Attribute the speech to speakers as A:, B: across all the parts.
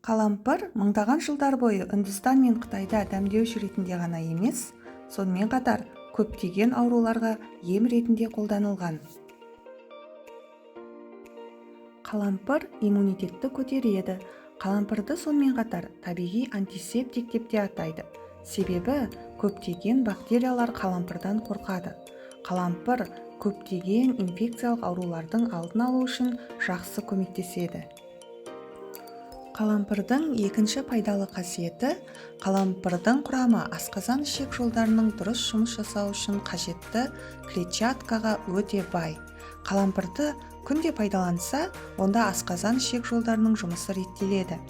A: Қалампыр мыңдаған жылдар бойы Үндістан мен Қытайда дәмдеуіш ретінде ғана емес, сонымен қатар көптеген ауруларға ем ретінде қолданылған. Қалампыр иммунитетті көтереді. Қалампырды сонымен қатар табиғи антисептик деп те атайды. Себебі көптеген бактериялар қалампырдан қорқады. Қалампыр көптеген инфекциялық аурулардың алдын алу үшін жақсы көмектеседі. Қалампырдың екінші пайдалы қасиеті – қалампырдың құрамы асқазан ішек жолдарының дұрыс жұмыс жасау үшін қажетті клетчаткаға өте бай. Қалампырды күнде пайдаланса, онда асқазан ішек жолдарының жұмысы реттеледі.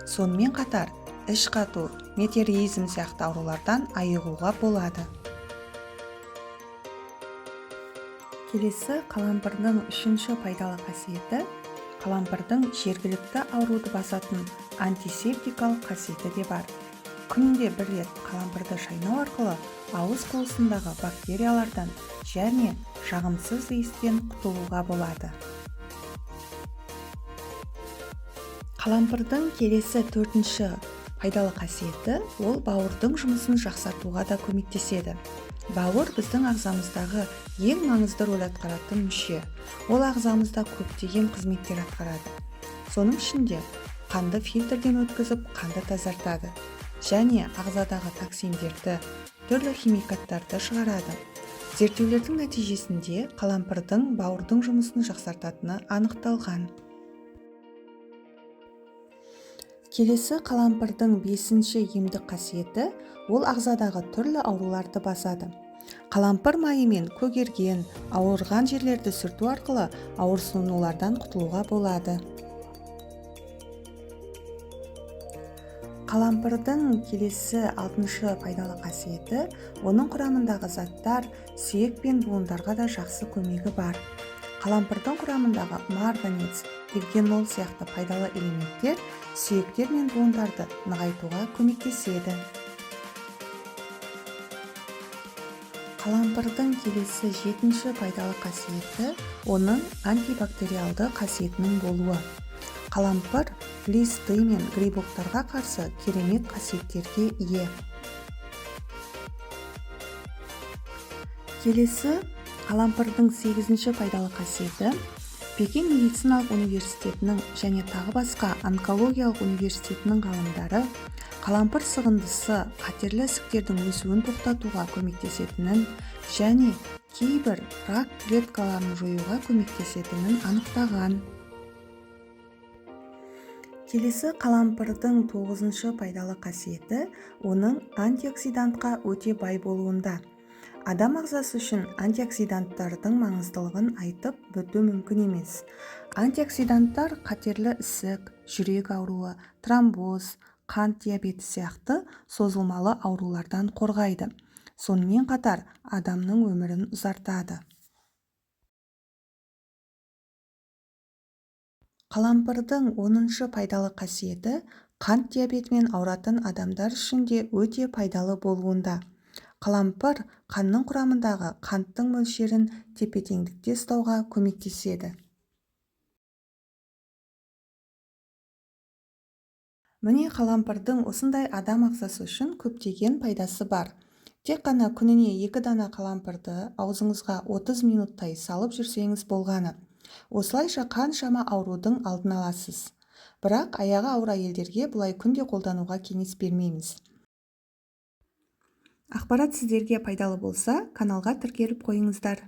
A: Сонымен қатар, іш қату, метеоризм сияқты аурулардан айығуға болады. Келесі қалампырдың үшінші пайдалы қасиеті – қалампырдың жергілікті ауруды басатын антисептикалық қасиеті де бар. Күнде бір рет қалампырды шайнау арқылы ауыз қуысындағы бактериялардан және жағымсыз иістен құтылуға болады. Қалампырдың келесі төртінші пайдалы қасиеті – ол бауырдың жұмысын жақсартуға да көмектеседі. Бауыр біздің ағзамыздағы ең маңызды рөл атқаратын мүше. Ол ағзамызда көптеген қызметтер атқарады. Соның ішінде қанды фильтрден өткізіп, қанды тазартады және ағзадағы токсиндерді, түрлі химикаттарды шығарады. Зерттеулердің нәтижесінде қалампырдың бауырдың жұмысын жақсартатыны анықталған. Келесі қалампырдың бесінші емдік қасиеті – ол ағзадағы түрлі ауруларды басады. Қалампыр майымен көгерген, ауырған жерлерді сүрту арқылы ауырсынулардан құтылуға болады. Қалампырдың келесі алтыншы пайдалы қасиеті – оның құрамындағы заттар сүйек пен буындарға да жақсы көмегі бар. Қалампырдың құрамындағы марганец, эвгенол сияқты пайдалы элементтер сүйектер мен буындарды нығайтуға көмектеседі. Қалампырдың келесі жетінші пайдалы қасиеті – оның антибактериалды қасиетінің болуы. Қалампыр глисты мен грибоктарға қарсы керемет қасиеттерге ие. Келесі қалампырдың сегізінші пайдалы қасиеті – Пекин медициналық университетінің және тағы басқа онкологиялық университетінің ғалымдары қалампыр сығындысы қатерлі ісіктердің өсуін тоқтатуға көмектесетінін және кейбір рак клеткаларын жоюға көмектесетінін анықтаған. Келесі қалампырдың тоғызыншы пайдалы қасиеті – оның антиоксидантқа өте бай болуында. Адам ағзасы үшін антиоксиданттардың маңыздылығын айтып біту мүмкін емес. Антиоксиданттар қатерлі ісік, жүрек ауруы, тромбоз, қант диабеті сияқты созылмалы аурулардан қорғайды. Сонымен қатар адамның өмірін ұзартады. Қалампырдың 10-шы пайдалы қасиеті – қант диабетімен ауыратын адамдар үшін де өте пайдалы болуында. Қалампыр қанның құрамындағы қанттың мөлшерін тепе-теңдікте ұстауға көмектеседі. Міне қалампырдың осындай адам ағзасы үшін көптеген пайдасы бар. Тек қана күніне 2 дана қалампырды аузыңызға 30 минуттай салып жүрсеңіз болғаны. Осылайша қаншама аурудың алдын аласыз. Бірақ аяғы ауыр әйелдерге бұлай күнде қолдануға кеңес бермейміз. Ақпарат сіздерге пайдалы болса, каналға тіркеліп қойыңыздар.